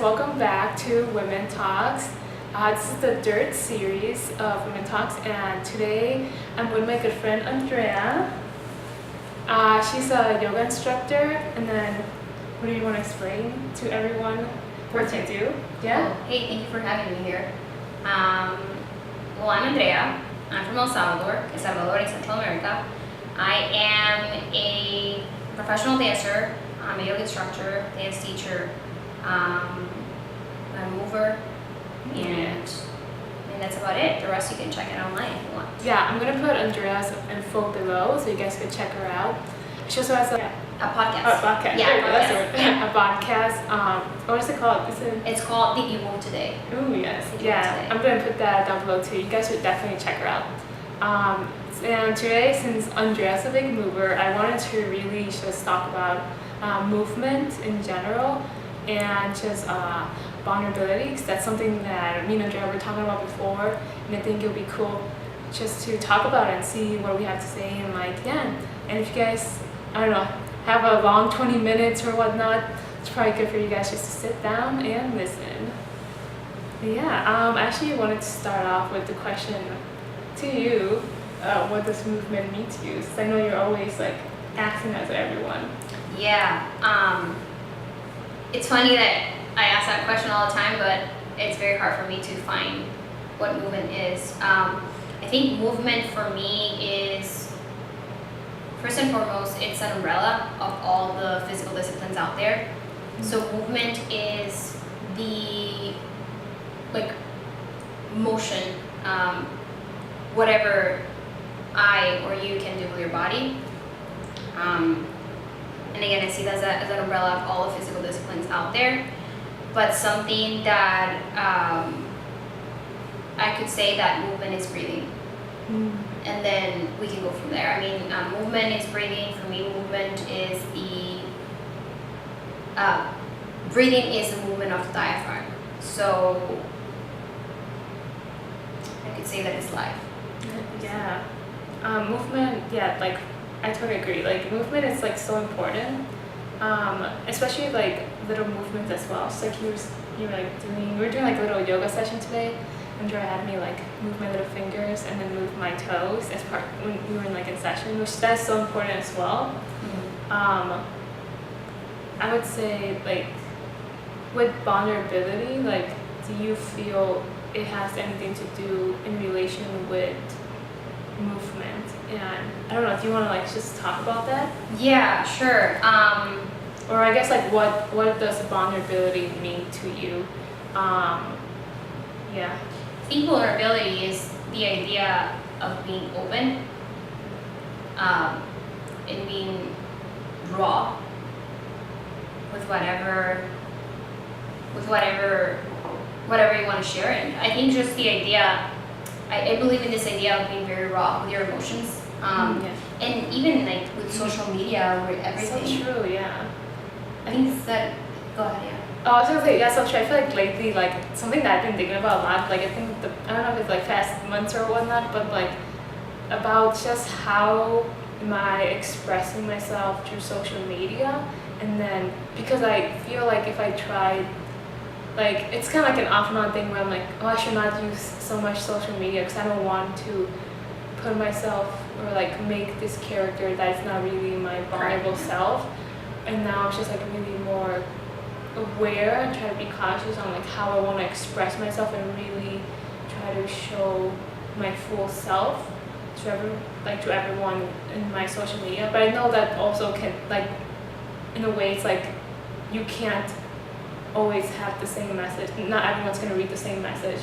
welcome back to Women Talks. This is the third series of Women Talks, and today I'm with my good friend Andrea. She's a yoga instructor, and then what do you want to explain to everyone what you do? Yeah? Hey, thank you for having me here. Well, I'm Andrea. I'm from El Salvador in Central America. I am a professional dancer. I'm a yoga instructor, dance teacher, I'm a mover, and that's about it. The rest you can check it online if you want. Yeah, I'm going to put Andrea's info below so you guys can check her out. She also has a podcast. Oh, podcast. Yeah, that's the podcast. word. A podcast. What is it called? It's called Did You Move Today? Oh, yes. Did You Move Yeah, Today? I'm going to put that down below too. You guys should definitely check her out. And today, since Andrea's a big mover, I wanted to really just talk about movement in general and just vulnerability, because that's something that me and Andrea were talking about before, and I think it would be cool just to talk about it and see what we have to say, and and if you guys, I don't know, have a long 20 minutes or whatnot, it's probably good for you guys just to sit down and listen. I actually wanted to start off with the question to you, what does movement mean to you? Since I know you're always like asking that to everyone. Yeah. It's funny that I ask that question all the time, but it's very hard for me to find what movement is. I think movement for me is, first and foremost, it's an umbrella of all the physical disciplines out there. Mm-hmm. So movement is the motion, whatever I or you can do with your body. And again, I see that as an umbrella of all the physical disciplines out there. But something that I could say that movement is breathing. And then we can go from there. I mean, movement is breathing. For me, movement is breathing is the movement of the diaphragm. So I could say that it's life. Yeah. Movement, I totally agree. Movement is so important, especially little movements as well. So we were doing a little yoga session today. Andrea had me move my little fingers and then move my toes as part when we were in session, which that's so important as well. Mm-hmm. I would say with vulnerability, do you feel it has anything to do in relation with movement? And I don't know if you want to just talk about that. Yeah, sure. Or I guess what does vulnerability mean to you? Yeah. I think vulnerability is the idea of being open, and being raw with whatever you want to share. And I think just the idea, I believe in this idea of being very raw with your emotions. And even with social media, with everything. So true, yeah. I think that, go ahead, yeah. Oh, I was gonna say, yeah, so true. I feel lately, something that I've been thinking about a lot, I think I don't know if it's past months or whatnot, but about just how am I expressing myself through social media, and then, because I feel if I tried, it's kind of an off and on thing where I'm I should not use so much social media because I don't want to put myself or make this character that's not really my vulnerable self. And now it's just really more aware and try to be cautious on how I want to express myself and really try to show my full self to everyone in my social media. But I know that also can in a way it's you can't always have the same message. Not everyone's going to read the same message,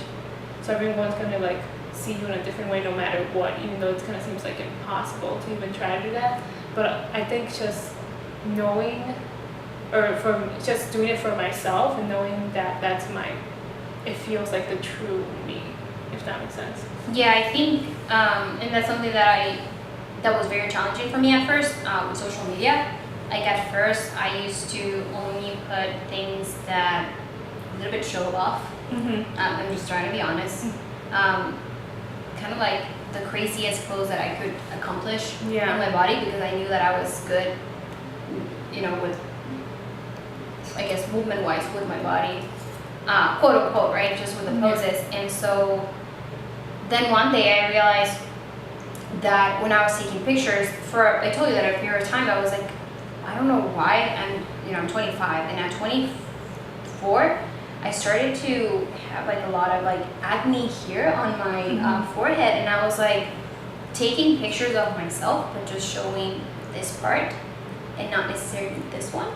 so everyone's going to see you in a different way no matter what, even though it kind of seems impossible to even try to do that. But I think just knowing, or from just doing it for myself and knowing that it feels the true me, if that makes sense. Yeah, I think, and that's something that was very challenging for me at first, with social media. At first, I used to only put things that a little bit show off. Mm-hmm. I'm just trying to be honest. Kind of the craziest clothes that I could accomplish on my body, because I knew that I was good, with I guess movement-wise with my body. quote unquote, right? Just with the poses. And so then one day I realized that when I was taking pictures, I told you that a period of time I was like, I don't know why, I'm 25, and at 24, I started to have like a lot of like acne here on my forehead, and I was like taking pictures of myself, but just showing this part and not necessarily this one.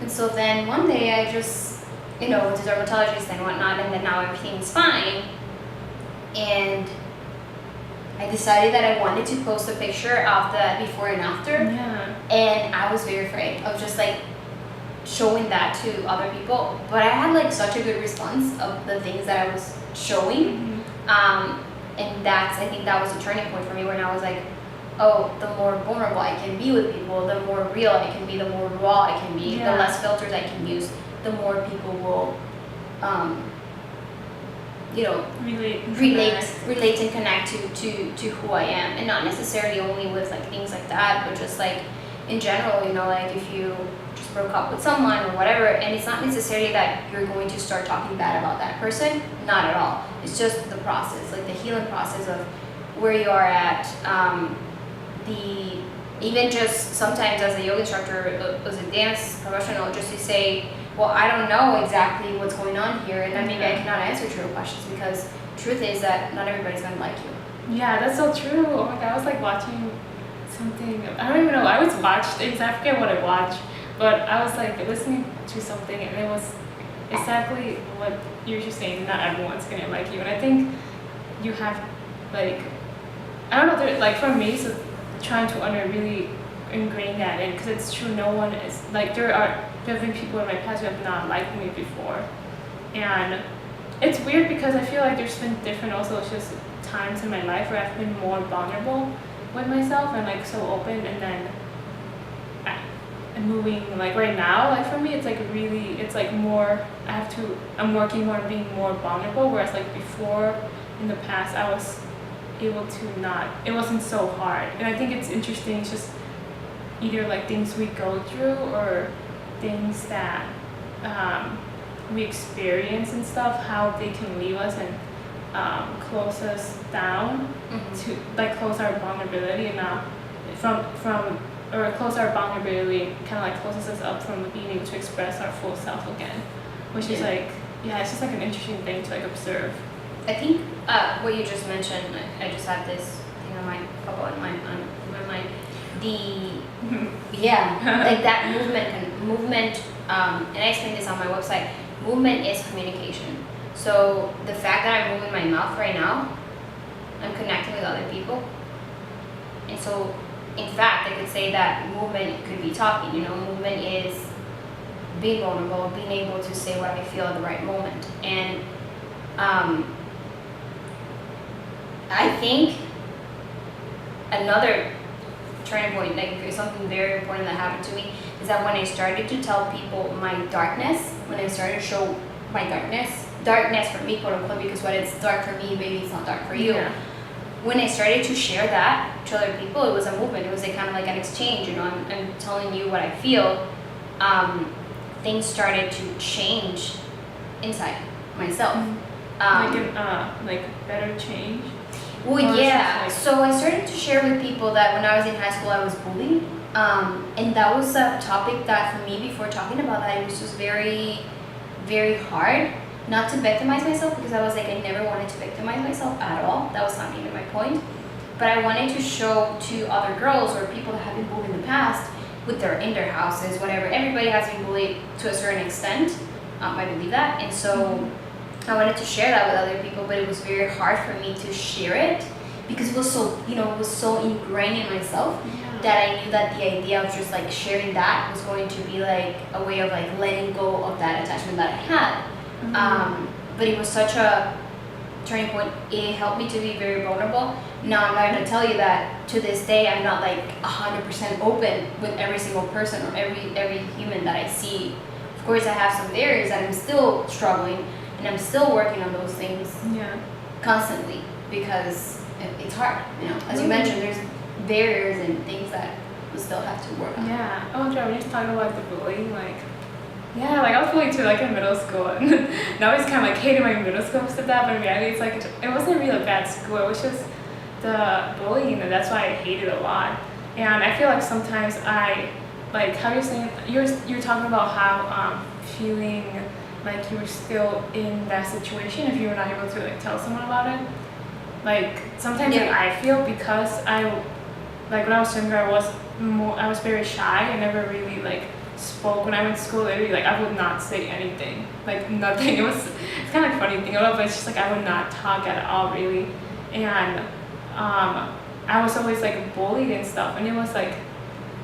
And so then one day I just, with the dermatologist and whatnot, and then now everything's fine. And I decided that I wanted to post a picture of the before and after. Yeah. And I was very afraid of just like showing that to other people. But I had like such a good response of the things that I was showing. And I think that was a turning point for me, when I was like, oh, the more vulnerable I can be with people, the more real I can be, the more raw I can be, the less filters I can use, the more people will, relate and connect to who I am. And not necessarily only with like things like that, but just like in general, like if you just broke up with someone or whatever, and it's not necessarily that you're going to start talking bad about that person, not at all. It's just the process, like the healing process of where you are at, even just sometimes as a yoga instructor, as a dance professional, just to say, well, I don't know exactly what's going on here, and then maybe I cannot answer true questions, because truth is that not everybody's gonna like you. Yeah, that's so true. Oh my god, I was like watching something, I don't even know, I always watch things, I forget what I watch, but I was like listening to something, and it was exactly what you're just saying, not everyone's gonna like you. And I think you have, like, I don't know, like for me, so trying to really ingrain that in, because it's true, no one is, like, there have been people in my past who have not liked me before, and it's weird because I feel like there's been different also just times in my life where I've been more vulnerable with myself and like so open, and then I'm moving, like right now, like for me it's like really, it's like more, I'm working more on being more vulnerable, whereas like before in the past I was able to not, it wasn't so hard. And I think it's interesting, just either like things we go through or things that we experience and stuff, how they can leave us and close us down to like close our vulnerability, and or close our vulnerability kind of like closes us up from being able to express our full self again, which is like, it's just like an interesting thing to like observe. I think what you just mentioned, I just had this thing on my mind. Like that movement, and I explained this on my website. Movement is communication. So the fact that I'm moving my mouth right now, I'm connecting with other people. And so, in fact, I could say that movement could be talking. Movement is being vulnerable, being able to say what I feel at the right moment. And I think another turning point, like something very important that happened to me, is that when I started to tell people my darkness, when I started to show my darkness for me, quote unquote, because what is dark for me, maybe it's not dark for you. Yeah. When I started to share that to other people, it was a movement. It was kind of like an exchange. I'm telling you what I feel. Things started to change inside myself. Like better change. Well, yeah. So I started to share with people that when I was in high school, I was bullied. And that was a topic that for me, before talking about that, it was just very, very hard not to victimize myself, because I was like, I never wanted to victimize myself at all. That was not even my point. But I wanted to show to other girls or people that have been bullied in the past, in their houses, whatever. Everybody has been bullied to a certain extent. I believe that. And so I wanted to share that with other people, but it was very hard for me to share it because it was so ingrained in myself that I knew that the idea of just like sharing that was going to be like a way of like letting go of that attachment that I had. But it was such a turning point. It helped me to be very vulnerable. Now I'm not going to tell you that to this day I'm not like 100% open with every single person or every human that I see. Of course I have some areas that I'm still struggling, and I'm still working on those things constantly, because it's hard. As you mentioned, there's barriers and things that we still have to work on. Yeah. Oh, Joe, when you're talking about the bullying, like, Yeah, like I was bullied too, like in middle school, and I always kind of like hated my middle school because of that. But in reality, it's like it wasn't really a bad school. It was just the bullying, and that's why I hated it a lot. And I feel like sometimes I, like how you're saying, you're talking about how feeling like you were still in that situation if you were not able to like tell someone about it. Like sometimes like, I feel because like when I was younger, I was very shy. I never really like spoke when I went to school. Literally, like I would not say anything, like nothing. It's kind of like funny thing about it, but it's just like I would not talk at all really, and I was always like bullied and stuff, and it was like,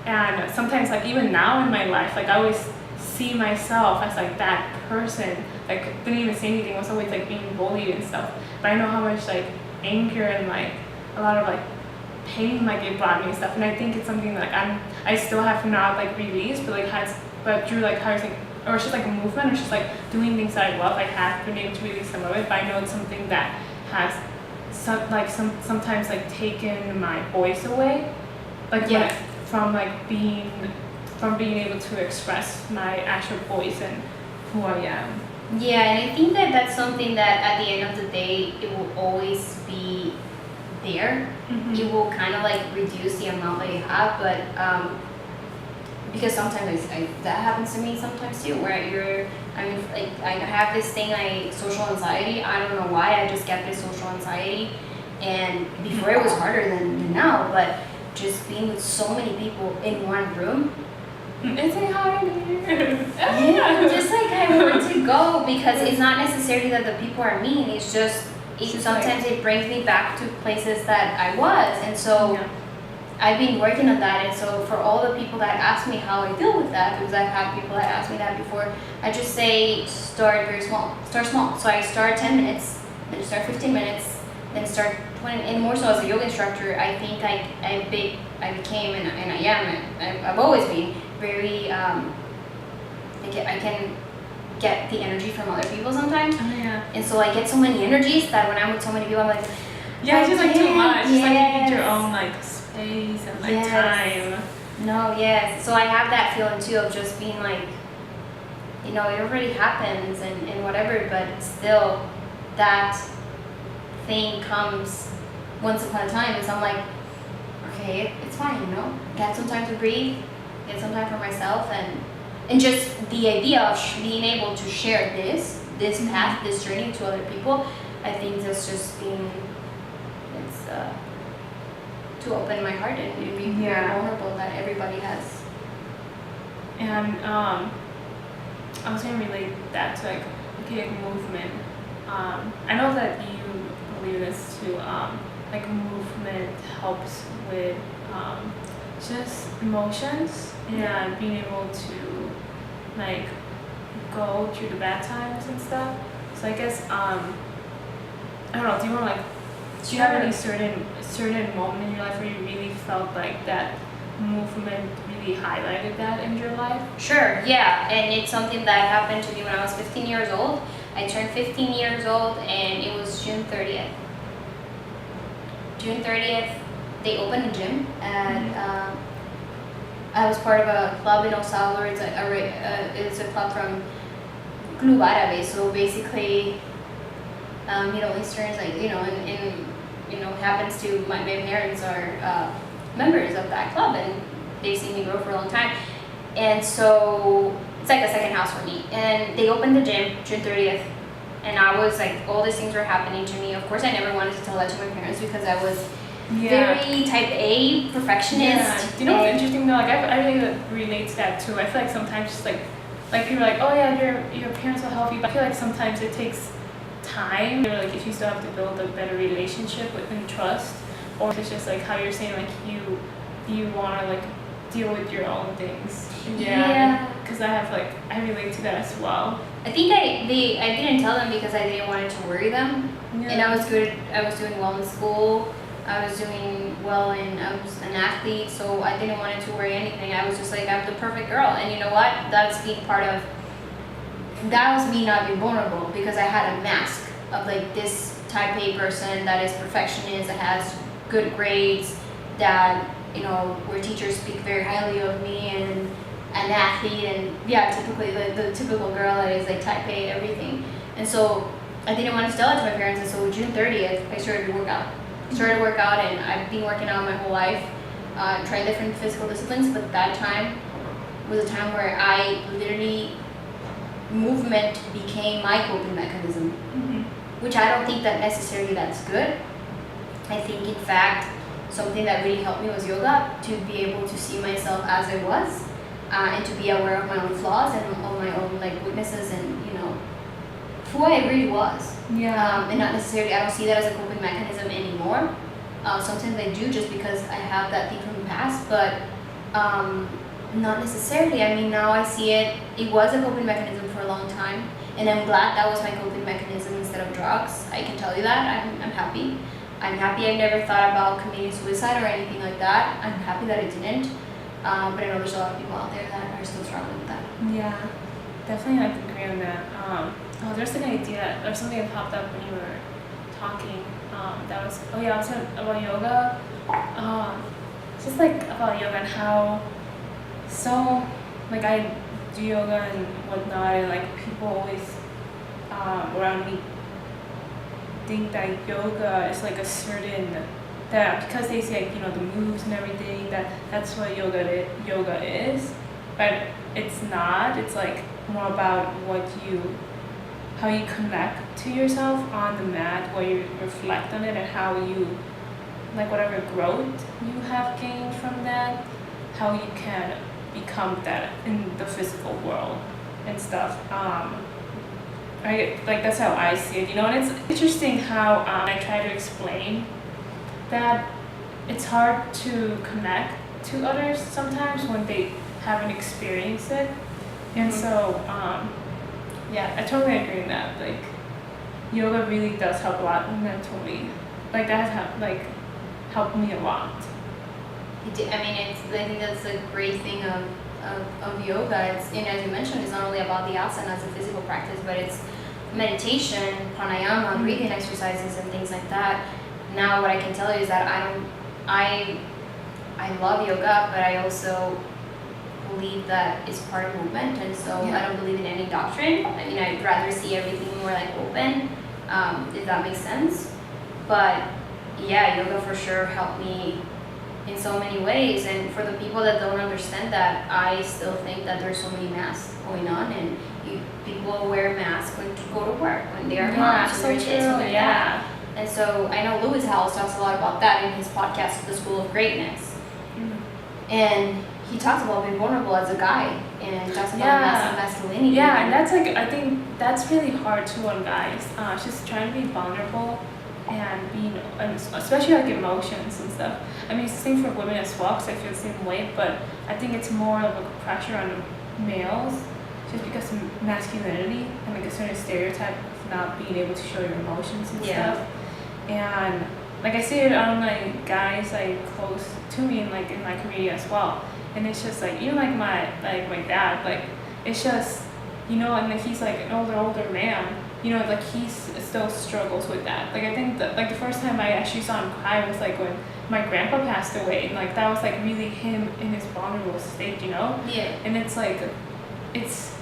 and sometimes like even now in my life, like I always see myself as like that person, like didn't even say anything, was always like being bullied and stuff, but I know how much like anger and like a lot of like pain like it brought me and stuff, and I think it's something like I still have not like released, but through like how you're saying, or it's just like a movement, or it's just like doing things that I love, I have been able to release some of it, but I know it's something that has sometimes like taken my voice away, like from being able to express my actual voice and who I am. Yeah, and I think that that's something that at the end of the day, it will always be there. It will kind of like reduce the amount that you have, but because sometimes that happens to me sometimes too, where like I have this thing, social anxiety. I don't know why, I just get this social anxiety, and before it was harder than now, but just being with so many people in one room. It's like hard here. Yeah, just like I want to go, because it's not necessarily that the people are mean. It's just sometimes it brings me back to places that I was, and so I've been working on that. And so for all the people that ask me how I deal with that, because I've had people that ask me that before, I just say start very small. Start small. So I start 10 minutes, then start 15 minutes, then start 20. And more so as a yoga instructor, I think I became and I am. I've always been very. I can get the energy from other people sometimes. Oh, yeah. And so I get so many energies that when I'm with so many people, I'm like, yeah, it's just like too much. It's like you need your own like space and like time. No, yes. So I have that feeling too of just being like, it already happens and whatever, but still that thing comes once upon a time. And so I'm like, okay, it's fine, get some time to breathe, get some time for myself, and just the idea of being able to share this path, this journey to other people, I think that's just to open my heart and be very vulnerable that everybody has. And I was gonna relate that to like movement. I know that you believe this too. Like movement helps with just emotions and being able to like go through the bad times and stuff. So I guess I don't know. Do you want to do you have any certain moment in your life where you really felt like that movement really highlighted that in your life? Sure. Yeah, and it's something that happened to me when I was 15 years old. I turned 15 years old, and it was June 30th. June 30th, they opened a gym, and I was part of a club in El Salvador. It's a club from Club Árabe. So basically, Middle Easterns, happens to my parents are members of that club, and they've seen me grow for a long time. And so it's like a second house for me. And they opened the gym June 30th, and I was like, all these things were happening to me. Of course, I never wanted to tell that to my parents because I was very type A perfectionist. Yeah. Do you know what's interesting though? Like I really relate to that too. I feel like sometimes just like people are like, oh yeah, your parents will help you, but I feel like sometimes it takes time. Or like if you still have to build a better relationship and trust, or it's just like how you're saying like you want to like deal with your own things. Yeah. Because I relate to that as well. I think I didn't tell them because I didn't want it to worry them. Yeah. And I was doing well in school. I was doing well, and I was an athlete, so I didn't want it to worry anything. I was just like, I'm the perfect girl, and you know what? That was me not being vulnerable, because I had a mask of like this type A person that is perfectionist, that has good grades, that where teachers speak very highly of me, and an athlete, and typically the typical girl that is like type A, everything. And so I didn't want to tell it to my parents, and so June 30th, I started to work out. And I've been working out my whole life, tried different physical disciplines, but that time was a time where I literally, movement became my coping mechanism, which I don't think that necessarily that's good. I think, in fact, something that really helped me was yoga, to be able to see myself as I was, and to be aware of my own flaws and of my own like weaknesses, and who I really was. And not necessarily, I don't see that as a coping mechanism anymore. Sometimes I do, just because I have that thing from the past, but not necessarily. I mean, now I see it was a coping mechanism for a long time, and I'm glad that was my coping mechanism instead of drugs. I can tell you that. I'm happy. I'm happy I never thought about committing suicide or anything like that. I'm happy that I didn't. But I know there's a lot of people out there that are still struggling with that. Yeah, definitely I can agree on that. There's an idea or something that popped up when you were talking. That was also about yoga. Just like about yoga and how like I do yoga and whatnot, and like people always around me think that yoga is like a certain, that because they say like, the moves and everything, that's what yoga is, but it's not. It's like more about how you connect to yourself on the mat, what you reflect on it, and how you, like whatever growth you have gained from that, how you can become that in the physical world and stuff. That's how I see it, and it's interesting how I try to explain that it's hard to connect to others sometimes when they haven't experienced it. And so, I totally agree in that. Like, yoga really does help a lot mentally. Like, that has helped me a lot. I think that's a great thing of yoga. And as you mentioned, it's not only about the asana as a physical practice, but it's meditation, pranayama, breathing exercises, and things like that. Now, what I can tell you is that I love yoga, but I also believe that it's part of movement, and so I don't believe in any doctrine. I mean, I'd rather see everything more like open, if that makes sense. But yoga for sure helped me in so many ways. And for the people that don't understand that, I still think that there's so many masks going on, and people wear masks when to go to work, when they are moms, when they're this, when they're that. And so I know Lewis Howes talks a lot about that in his podcast, The School of Greatness. And he talks about being vulnerable as a guy, and talks about masculinity. Yeah, and that's I think that's really hard too on guys. Just trying to be vulnerable and being, especially like emotions and stuff. I mean, it's the same for women as well, because I feel the same way, but I think it's more of a pressure on males, just because of masculinity and like a certain stereotype of not being able to show your emotions and stuff. And like I see it on like guys like close to me and like in my community as well. And it's just like, even like my dad, like it's just, and like he's like an older man, like he still struggles with that. Like I think that like the first time I actually saw him cry was like when my grandpa passed away, and like that was like really him in his vulnerable state, And it's like, it's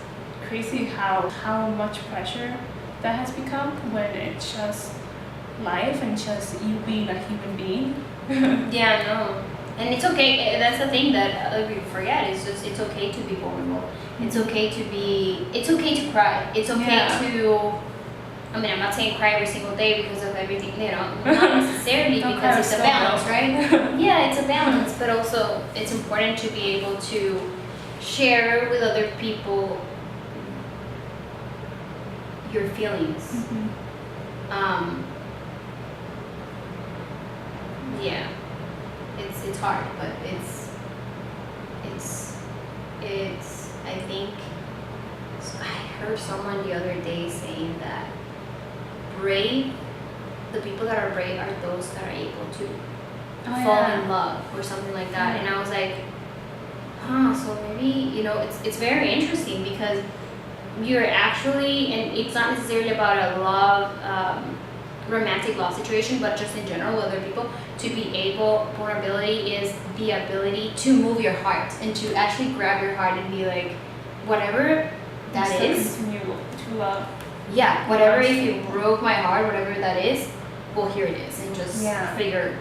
crazy how much pressure that has become when it's just life and just you being a human being. And it's okay. That's the thing that other people forget. It's just, it's okay to be vulnerable. It's okay to cry. It's okay to, I'm not saying cry every single day because of everything, not necessarily because it's a balance, right? It's a balance, but also it's important to be able to share with other people your feelings. It's hard, but it's I think, I heard someone the other day saying that the people that are brave are those that are able to fall in love or something like that. And I was like, so maybe, it's very interesting, because you're actually, and it's not necessarily about a love, romantic love situation, but just in general with other people, to be able, vulnerability is the ability to move your heart and to actually grab your heart and be like, whatever that is. Continue to love. Yeah, whatever, if you broke my heart, whatever that is, well, here it is, and just figure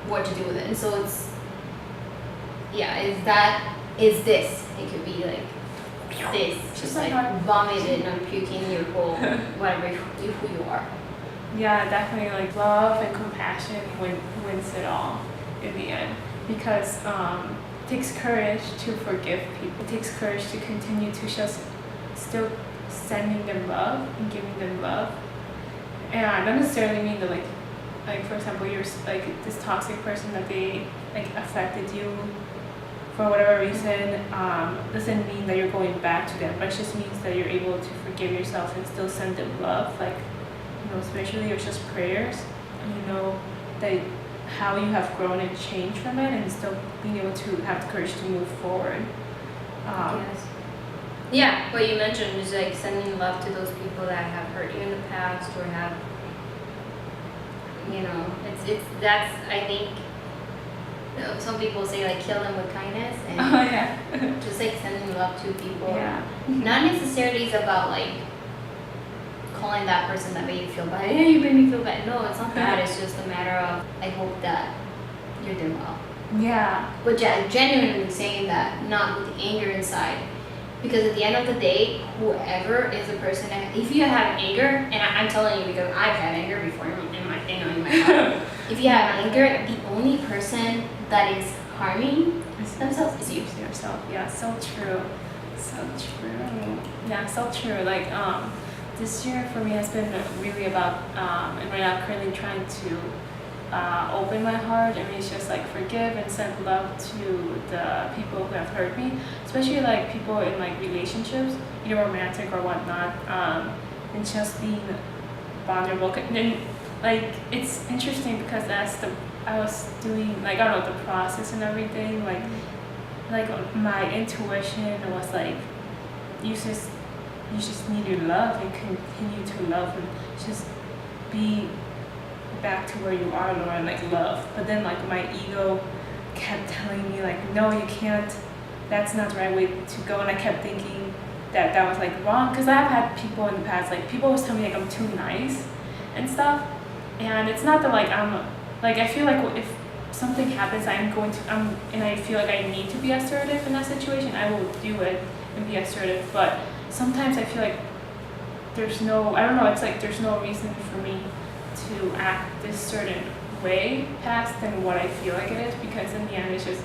what to do with it. And so it's, is this. It could be like this, just like vomited and puking your whole, whatever, who you are. Yeah, definitely, like love and compassion wins it all in the end, because it takes courage to forgive people. It takes courage to continue to just still sending them love and giving them love. And I don't necessarily mean that like for example, you're like this toxic person that they like affected you for whatever reason, doesn't mean that you're going back to them, but it just means that you're able to forgive yourself and still send them love, like, you know, spiritually, or just prayers, and you know that how you have grown and changed from it, and still being able to have the courage to move forward. Yes. Yeah, what you mentioned is like sending love to those people that have hurt you in the past, or have, you know, that's, I think, you know, some people say like kill them with kindness, and just like sending love to people. Yeah. Not necessarily it's about like calling that person that made you feel bad. Hey, you made me feel bad. No, it's not that. It's just a matter of, I hope that you're doing well. Yeah. But genuinely saying that, not with anger inside. Because at the end of the day, whoever is the person that, if you have anger, and I'm telling you because I've had anger before in my heart. If you have anger, the only person that is harming themselves is you. Yourself. Yeah, so true. So true. Yeah, so true. Like, this year for me has been really about, and right now currently trying to open my heart and really just like forgive and send love to the people who have hurt me, especially like people in like relationships, either romantic or whatnot, and just being vulnerable. And like it's interesting because I was doing like, I don't know, the process and everything, like my intuition was like, you just need to love and continue to love and just be back to where you are, Lauren, like love. But then like my ego kept telling me like, no, you can't, that's not the right way to go. And I kept thinking that was like wrong, because I've had people in the past, like people always tell me like I'm too nice and stuff, and it's not that like I'm like, I feel like if something happens, and I feel like I need to be assertive in that situation, I will do it and be assertive. But sometimes I feel like there's no, I don't know, it's like there's no reason for me to act this certain way past than what I feel like it is, because in the end it's just,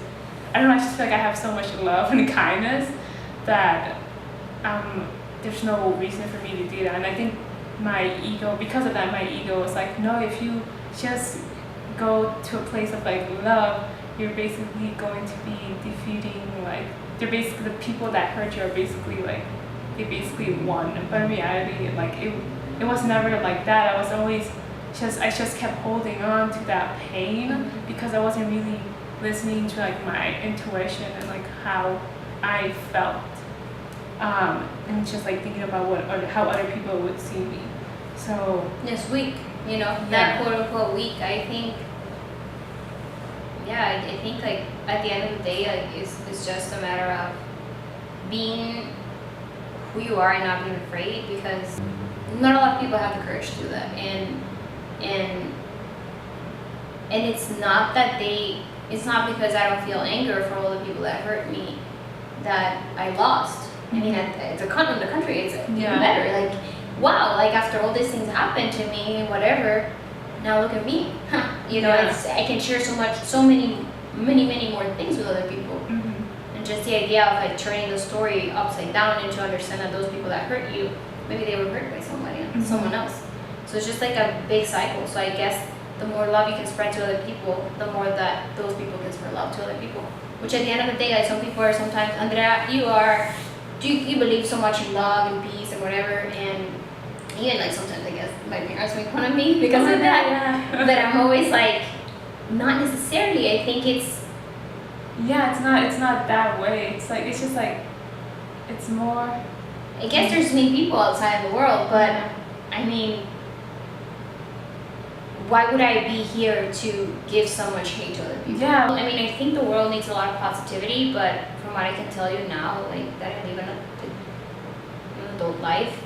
I don't know, I just feel like I have so much love and kindness that there's no reason for me to do that. And I think my ego, because of that, my ego was like, no, if you just go to a place of like love, you're basically going to be defeating, like, they're basically, the people that hurt you are basically like, they basically won. But in reality, like it was never like that. I was always I just kept holding on to that pain because I wasn't really listening to like my intuition and like how I felt, and just like thinking about how other people would see me. So it's weak, you know, that quote unquote weak. I think, I think like at the end of the day, like it's just a matter of being who you are and not being afraid, because not a lot of people have the courage to do that. And it's not that it's not because I don't feel anger for all the people that hurt me that I lost. I mean, in the country, it's even better. Like, wow, like after all these things happened to me and whatever, now look at me. You know, I can share so many more things with other people. And just the idea of like turning the story upside down and to understand that those people that hurt you, maybe they were hurt by someone else. So it's just like a big cycle. So I guess the more love you can spread to other people, the more that those people can spread love to other people. Which at the end of the day, like some people are sometimes, Andrea, you believe so much in love and peace and whatever, and even like sometimes I guess my parents make fun of me because of that. But I'm always like, not necessarily. I think it's not that way. It's like, it's just like, it's more, I guess there's many people outside of the world, but I mean, why would I be here to give so much hate to other people? Yeah. I mean, I think the world needs a lot of positivity, but from what I can tell you now, like that I live in an adult life,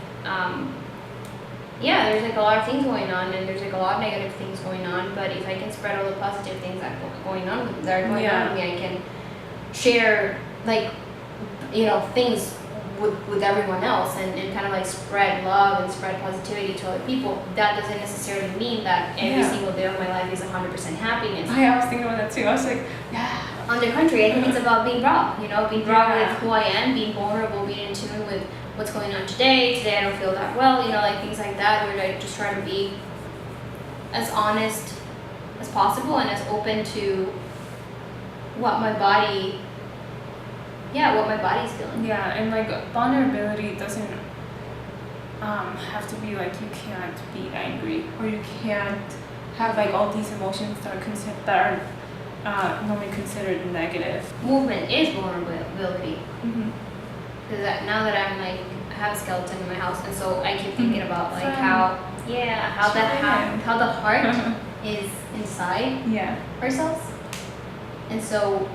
yeah, there's like a lot of things going on, and there's like a lot of negative things going on. But if I can spread all the positive things that are going on with me, I can share like things with everyone else, and kind of like spread love and spread positivity to other people. That doesn't necessarily mean that every single day of my life is 100% happiness. I was thinking about that too. I was like, yeah. On the contrary, I think it's about being raw. Being raw with who I am, being vulnerable, being in tune with what's going on today. Today I don't feel that well. Like things like that, where I just try to be as honest as possible and as open to what my body. Yeah, what my body's feeling. Yeah, and like vulnerability doesn't have to be like you can't be angry or you can't have like all these emotions that are normally considered negative. Movement is vulnerability. Mm-hmm. Because now that I'm like I have a skeleton in my house, and so I keep thinking about like how the heart is inside ourselves, and so.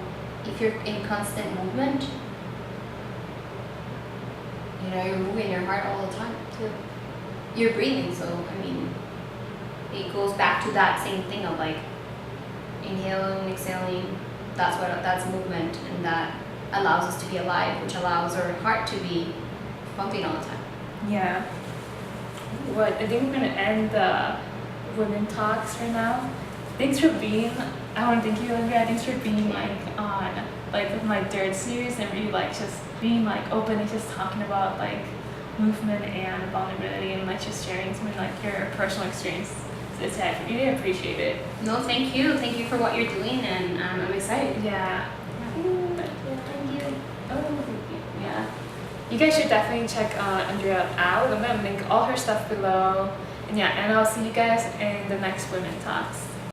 If you're in constant movement, you're moving your heart all the time too. You're breathing, so I mean, it goes back to that same thing of like inhaling, exhaling. That's movement, and that allows us to be alive, which allows our heart to be pumping all the time. Yeah. I think we're gonna end the women talks right now. Thanks for being. I want to thank you, Andrea. Thanks for being on my third series and really just being open and just talking about movement and vulnerability and just sharing some your personal experience. I really appreciate it. No, thank you. Thank you for what you're doing, and I'm excited. Yeah. Thank you. Oh, yeah. You guys should definitely check Andrea out. I'm gonna link all her stuff below. And I'll see you guys in the next Women Talks.